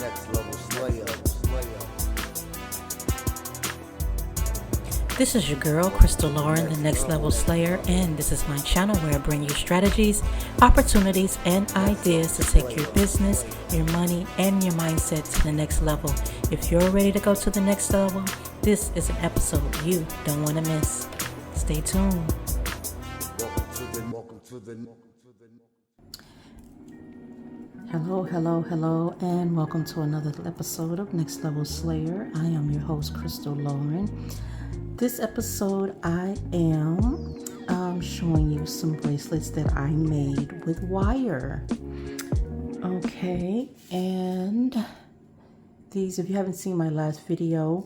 next level slayer. This is your girl, Crystal Lauren, the Next Level Slayer, and this is my channel where I bring you strategies, opportunities, and ideas to take your business, your money, and your mindset to the next level. If you're ready to go to the next level, this is an episode you don't want to miss. Stay tuned. Hello, and welcome to another episode of Next Level Slayer. I am your host, Crystal Lauren. This episode, I am showing you some bracelets that I made with wire. Okay, and these, if you haven't seen my last video,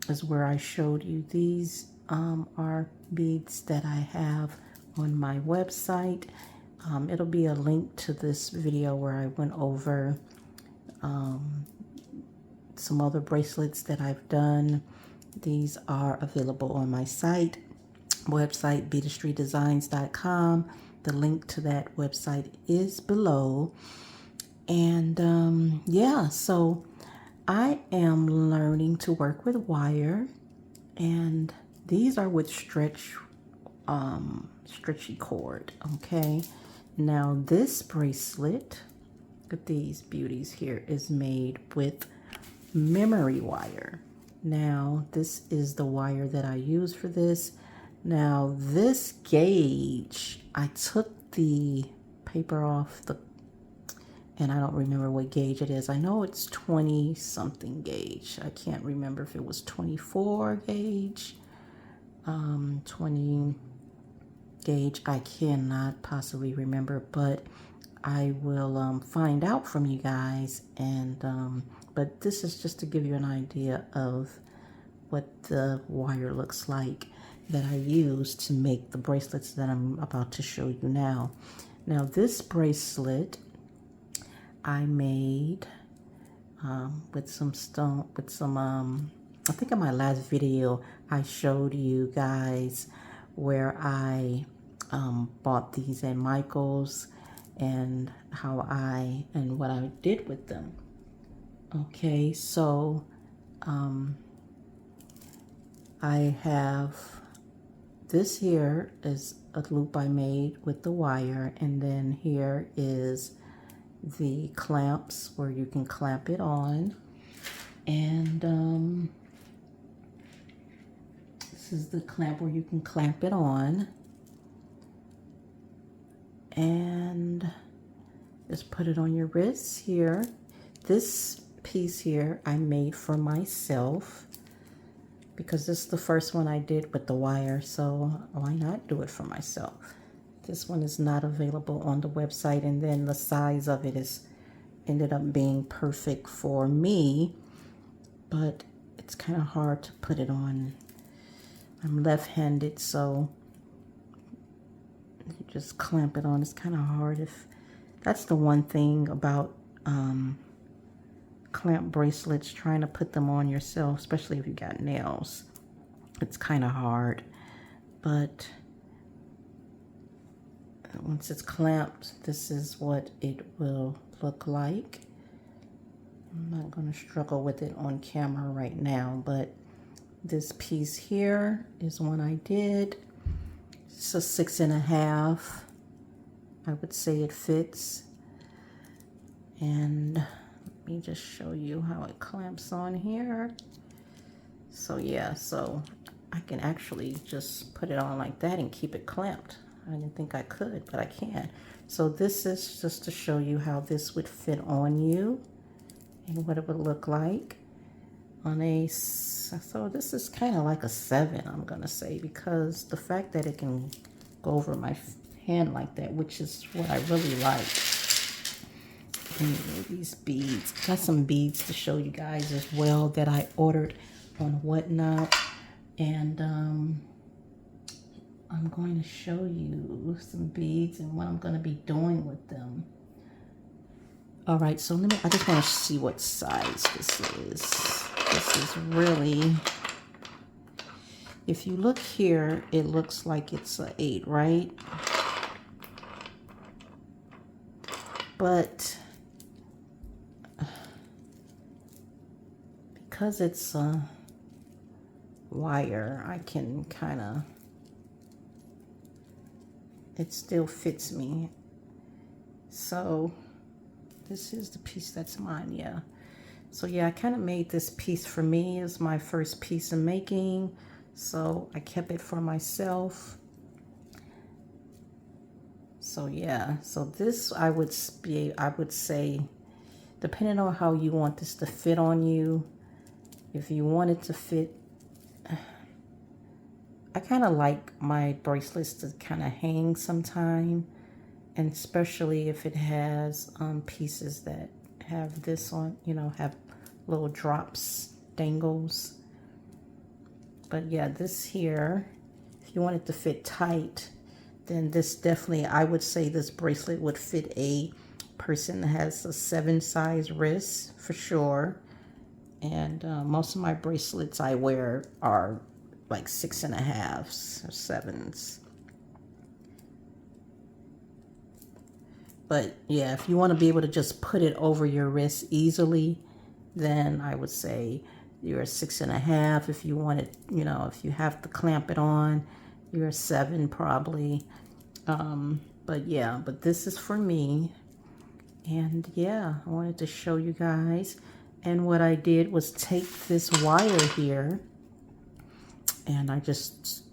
is where I showed you these are beads that I have on my website. It'll be a link to this video where I went over some other bracelets that I've done. These are available on my website, beadistrydesigns.com. The link to that website is below. And yeah, so I am learning to work with wire, and these are with stretchy cord. Okay, now this bracelet, look at these beauties here, is made with memory wire. Now this is the wire that I use for this. Now this gauge, I took the paper off and I don't remember what gauge it is. I know it's 20 something gauge. I can't remember if it was 24 gauge, 20 gauge. I cannot possibly remember, but I will find out from you guys. And but this is just to give you an idea of what the wire looks like that I use to make the bracelets that I'm about to show you now. Now this bracelet I made with some stone, I think in my last video I showed you guys where I bought these at Michael's and what I did with them. Okay, so I have this here is a loop I made with the wire, and then here is the clamps where you can clamp it on, and this is the clamp where you can clamp it on, and just put it on your wrists here. This piece here I made for myself because this is the first one I did with the wire, so why not do it for myself? This one is not available on the website, and then the size of it ended up being perfect for me, but it's kind of hard to put it on. I'm left-handed, so you just clamp it on. It's kind of hard. That's the one thing about clamp bracelets, trying to put them on yourself, especially if you got nails. It's kind of hard, but once it's clamped, this is what it will look like. I'm not going to struggle with it on camera right now, but this piece here is one I did. It's a 6.5. I would say it fits. And let me just show you how it clamps on here. So yeah, so I can actually just put it on like that and keep it clamped. I didn't think I could, but I can. So this is just to show you how this would fit on you and what it would look like on so this is kind of like a 7, I'm gonna say, because the fact that it can go over my hand like that, which is what I really like. Anyway, these beads, got some beads to show you guys as well that I ordered on Whatnot, and I'm going to show you some beads and what I'm going to be doing with them. All right, so I just want to see what size this is. This is really, if you look here, it looks like it's an 8, right? But because it's a wire, I can kind of, it still fits me. So this is the piece that's mine, yeah. So yeah, I kind of made this piece for me. It's my first piece of making, so I kept it for myself. So yeah, so this I would say, depending on how you want this to fit on you, if you want it to fit, I kind of like my bracelets to kind of hang sometime, and especially if it has pieces that have this on, you know, have little drops, dangles. But yeah, this here, if you want it to fit tight, then this definitely, I would say this bracelet would fit a person that has a 7 size wrist for sure. And most of my bracelets I wear are like 6.5s or 7s. But yeah, if you want to be able to just put it over your wrist easily, then I would say you're a 6.5. If you want it, you know, if you have to clamp it on, you're a 7 probably. But yeah, but this is for me. And yeah, I wanted to show you guys. And what I did was take this wire here and I just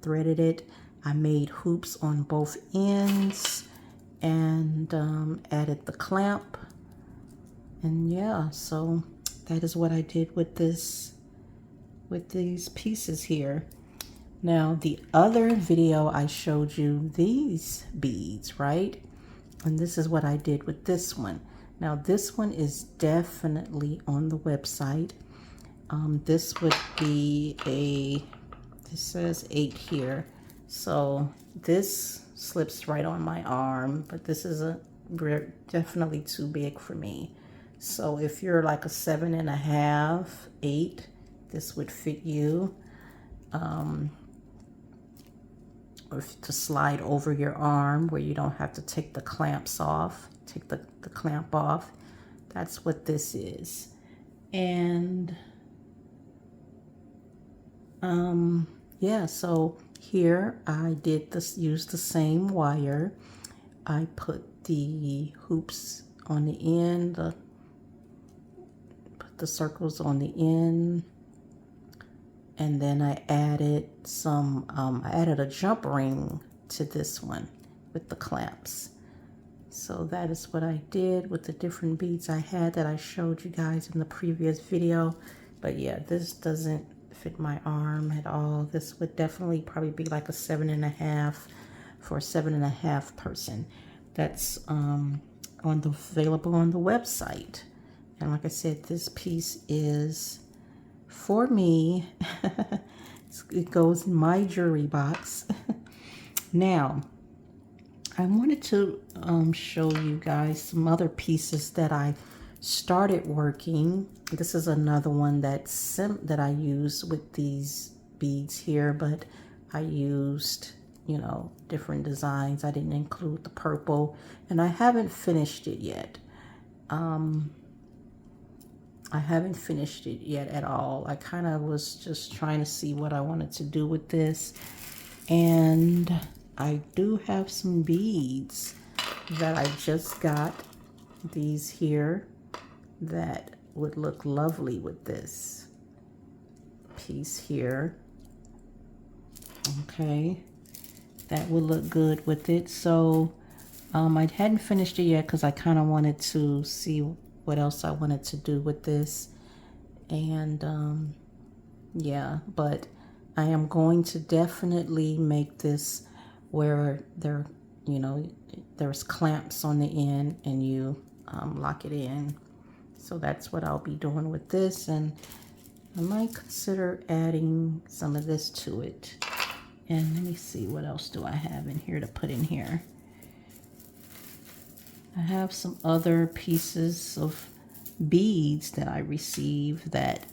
threaded it. I made hoops on both ends and added the clamp. And yeah, so that is what I did with this, with these pieces here. Now the other video I showed you these beads, right? And this is what I did with this one. Now this one is definitely on the website. This would be this says 8 here. So this slips right on my arm, but this is definitely too big for me. So if you're like a 7.5, 8, this would fit you. Or to slide over your arm where you don't have to take the clamps off, take the clamp off. That's what this is. And yeah, so here I did this, use the same wire. I put the hoops on the end, put the circles on the end, and then I added some, I added a jump ring to this one with the clamps. So that is what I did with the different beads I had that I showed you guys in the previous video. But yeah, this doesn't fit my arm at all. This would definitely probably be like a 7.5 for a 7.5 person. That's available on the website. And like I said, this piece is for me. It goes in my jewelry box. Now, I wanted to show you guys some other pieces that I started working. This is another one that I used with these beads here, but I used, you know, different designs. I didn't include the purple, and I haven't finished it yet. I haven't finished it yet at all. I kind of was just trying to see what I wanted to do with this. And I do have some beads that I just got, these here, that would look lovely with this piece here. Okay, that would look good with it. So I hadn't finished it yet because I kind of wanted to see what else I wanted to do with this. And yeah, but I am going to definitely make this where there, you know, there's clamps on the end and you lock it in. So that's what I'll be doing with this, and I might consider adding some of this to it. And let me see, what else do I have in here to put in here? I have some other pieces of beads that I received that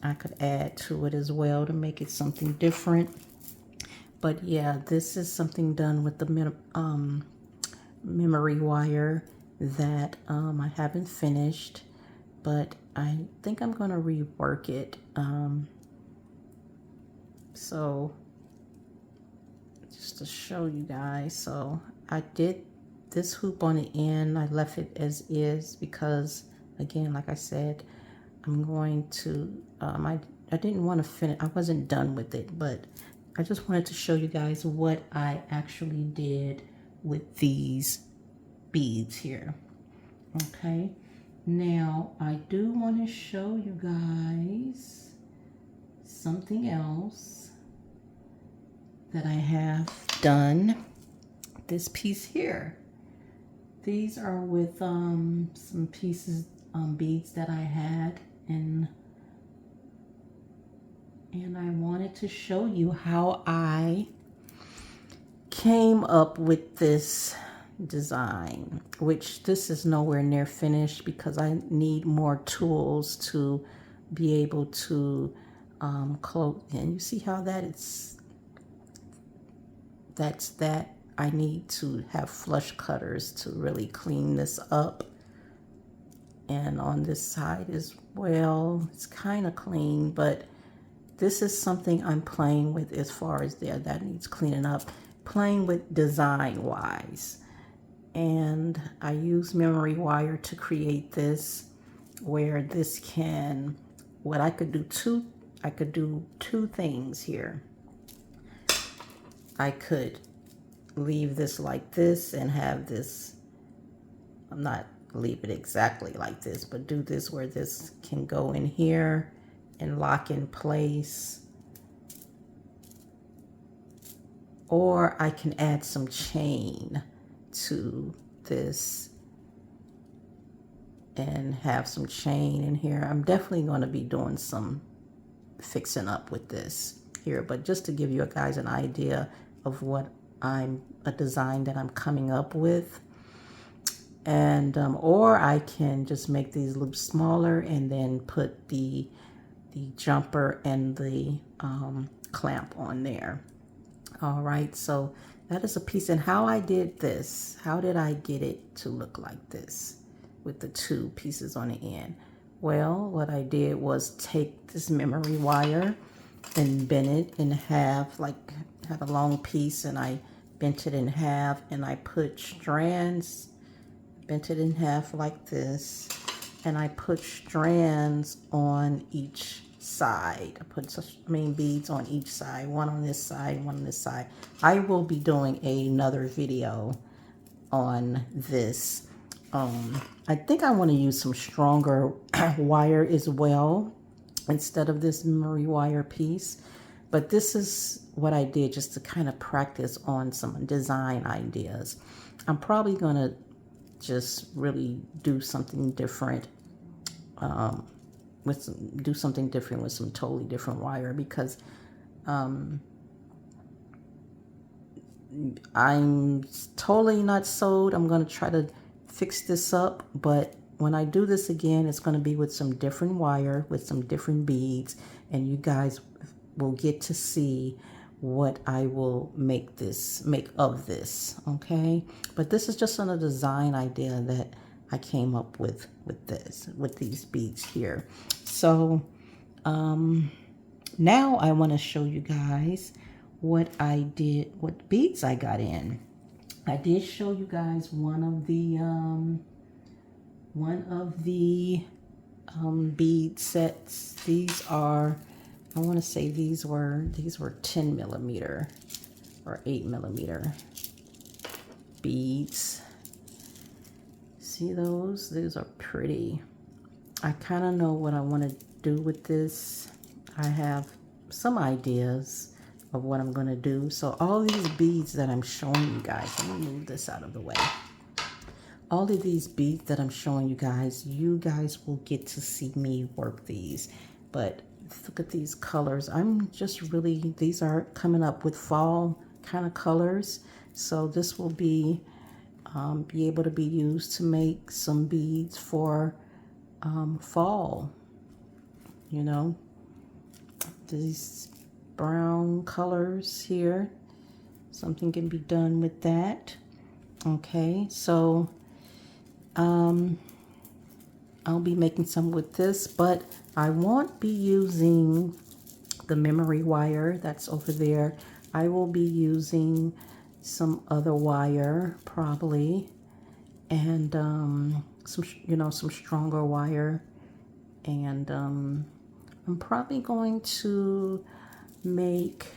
I could add to it as well to make it something different. But yeah, this is something done with the memory wire that I haven't finished, but I think I'm going to rework it. So just to show you guys, so I did this hoop on the end. I left it as is because, again, like I said, I'm going to, I didn't want to finish, I wasn't done with it, but I just wanted to show you guys what I actually did with these beads here. Okay, now I do want to show you guys something else that I have done. This piece here. These are with some pieces, beads that I had, and I wanted to show you how I came up with this design, which this is nowhere near finished because I need more tools to be able to close. And you see how that's that. I need to have flush cutters to really clean this up. And on this side as well, it's kind of clean, but this is something I'm playing with as far as that needs cleaning up, playing with design wise. And I use memory wire to create this, where this can, what I could do two things here. I could leave this like this and have this, I'm not leave it exactly like this, but do this where this can go in here and lock in place. Or I can add some chain to this and have some chain in here. I'm definitely going to be doing some fixing up with this here, but just to give you guys an idea of what a design that I'm coming up with. And or I can just make these loops smaller and then put the jumper and the clamp on there. All right, so that is a piece. And how I did this, how did I get it to look like this with the two pieces on the end? Well, what I did was take this memory wire and bend it in half, like have a long piece, and I bent it in half, and I put strands, bent it in half like this, and I put strands on each side. I put beads on each side, one on this side, one on this side. I will be doing another video on this. I think I want to use some stronger wire as well instead of this memory wire piece. But this is what I did just to kind of practice on some design ideas. I'm probably going to just really do something different do something different with some totally different wire, because I'm totally not sold. I'm going to try to fix this up, but when I do this again, it's going to be with some different wire, with some different beads, and you guys will get to see what I will make of this, okay? But this is just on a design idea that I came up with these beads here. So now I want to show you guys what I did, what beads I got in. I did show you guys one of the bead sets. These are, I want to say these were 10 millimeter or 8 millimeter beads. See those? These are pretty. I kind of know what I want to do with this. I have some ideas of what I'm going to do. So all these beads that I'm showing you guys, let me move this out of the way. All of these beads that I'm showing you guys will get to see me work these. But look at these colors. I'm just really, these are coming up with fall kind of colors. So this will be able to be used to make some beads for fall. You know, these brown colors here, something can be done with that. Okay, so I'll be making some with this, but I won't be using the memory wire that's over there. I will be using some other wire probably, and some, some stronger wire. And I'm probably going to make,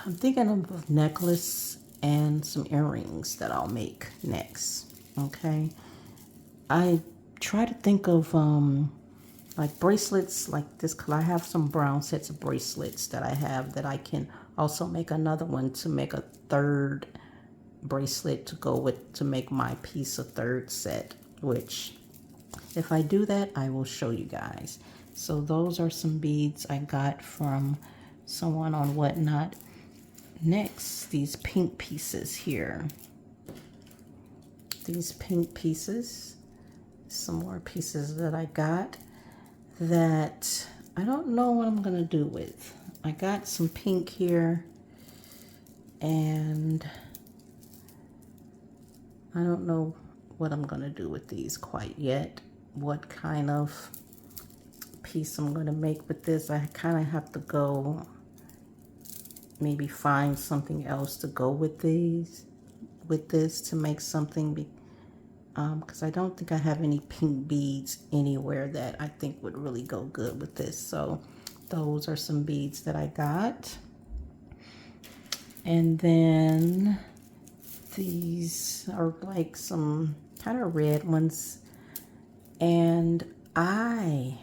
I'm thinking of a necklace and some earrings that I'll make next. Okay. I try to think of like bracelets like this, because I have some brown sets of bracelets that I have that I can also make another one to make a third bracelet to go with, to make my piece a third set, which if I do that, I will show you guys. So those are some beads I got from someone on Whatnot. Next, these pink pieces here. These pink pieces, some more pieces that I got that I don't know what I'm gonna do with. I got some pink here, and I don't know what I'm gonna do with these quite yet. What kind of piece I'm gonna make with this. I kind of have to go maybe find something else to go with these, with this, to make something, because I don't think I have any pink beads anywhere that I think would really go good with this. So those are some beads that I got. And then these are like some kind of red ones. And I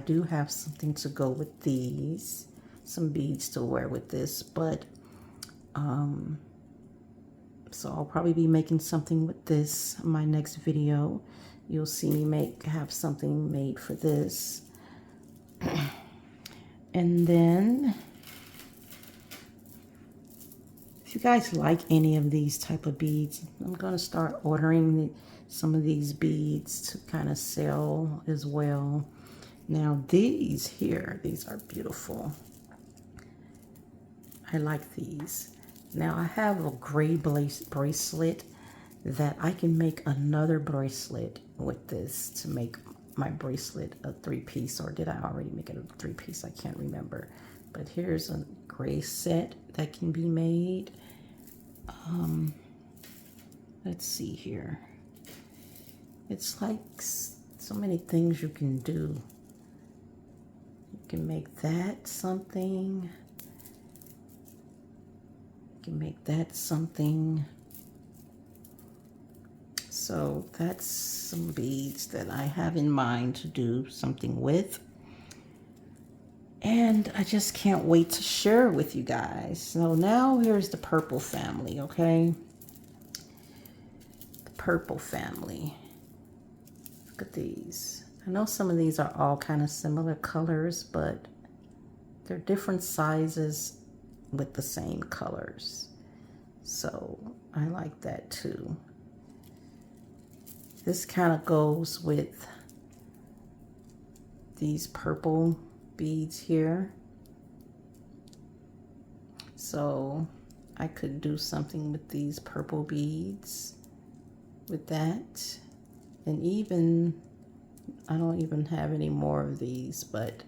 do have something to go with these, some beads to wear with this, but so I'll probably be making something with this in my next video. You'll see me have something made for this. And then if you guys like any of these type of beads, I'm going to start ordering some of these beads to kind of sell as well. Now these here, these are beautiful. I like these. Now I have a gray bracelet that I can make another bracelet with this to make my bracelet a 3-piece, or did I already make it a 3-piece? I can't remember. But here's a gray set that can be made. Let's see here. It's like so many things you can do. You can make that something. You can make that something. So that's some beads that I have in mind to do something with. And I just can't wait to share it with you guys. So now here's the purple family, okay? The purple family. Look at these. I know some of these are all kind of similar colors, but they're different sizes with the same colors. So I like that too. This kind of goes with these purple beads here. So I could do something with these purple beads with that. And even, I don't even have any more of these, but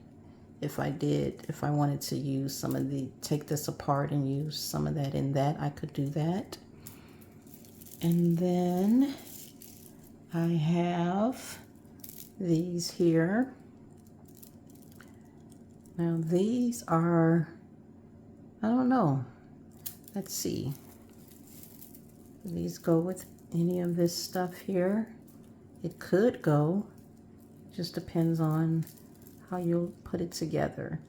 if I wanted to use some of take this apart and use some of that in that, I could do that. And then I have these here. Now these are, I don't know. Let's see. Do these go with any of this stuff here? It could go. Just depends on how you'll put it together.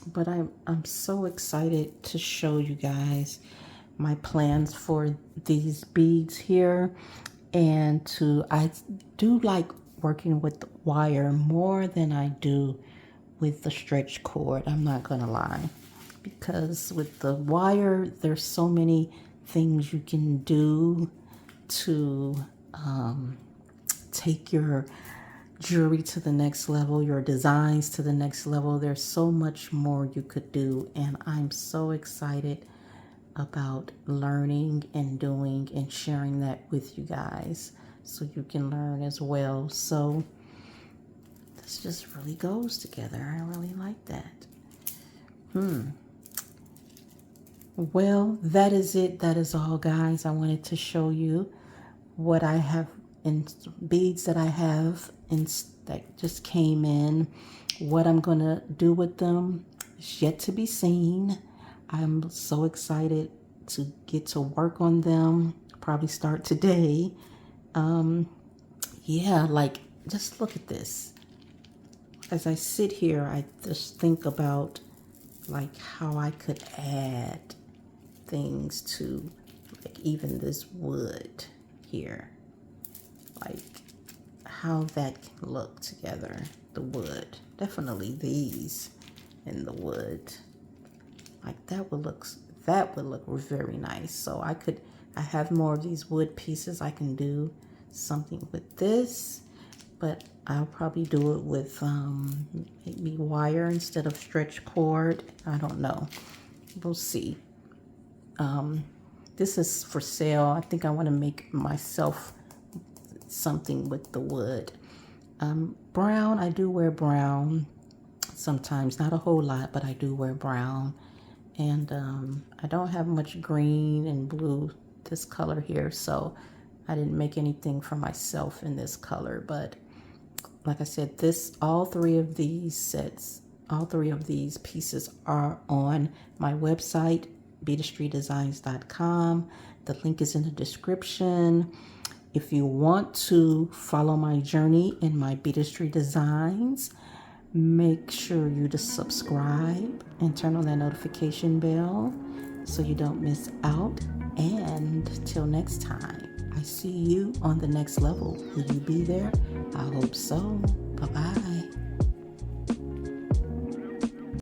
But I'm so excited to show you guys my plans for these beads here. And I do like working with the wire more than I do with the stretch cord. I'm not gonna lie, because with the wire there's so many things you can do to take your jewelry to the next level, your designs to the next level. There's so much more you could do, and I'm so excited about learning and doing and sharing that with you guys so you can learn as well. So this just really goes together. I really like that. Well, that is it. That is all, guys. I wanted to show you what I have in beads that I have in that just came in. What I'm gonna do with them is yet to be seen. I'm so excited to get to work on them. Probably start today. Yeah, like just look at this. As I sit here, I just think about like how I could add things to like even this wood here, like how that can look together. The wood, definitely these in the wood, like that would look very nice. So I have more of these wood pieces. I can do something with this, but I'll probably do it with maybe wire instead of stretch cord. I don't know, we'll see. This is for sale. I think I want to make myself something with the wood. Brown, I do wear brown sometimes, not a whole lot, but I do wear brown. And I don't have much green and blue this color here, so I didn't make anything for myself in this color. But like I said, all three of these pieces are on my website, beadistrydesigns.com. The link is in the description. If you want to follow my journey in my beadistry designs, make sure you to subscribe and turn on that notification bell so you don't miss out. And till next time, I see you on the next level. Will you be there? I hope so. Bye-bye.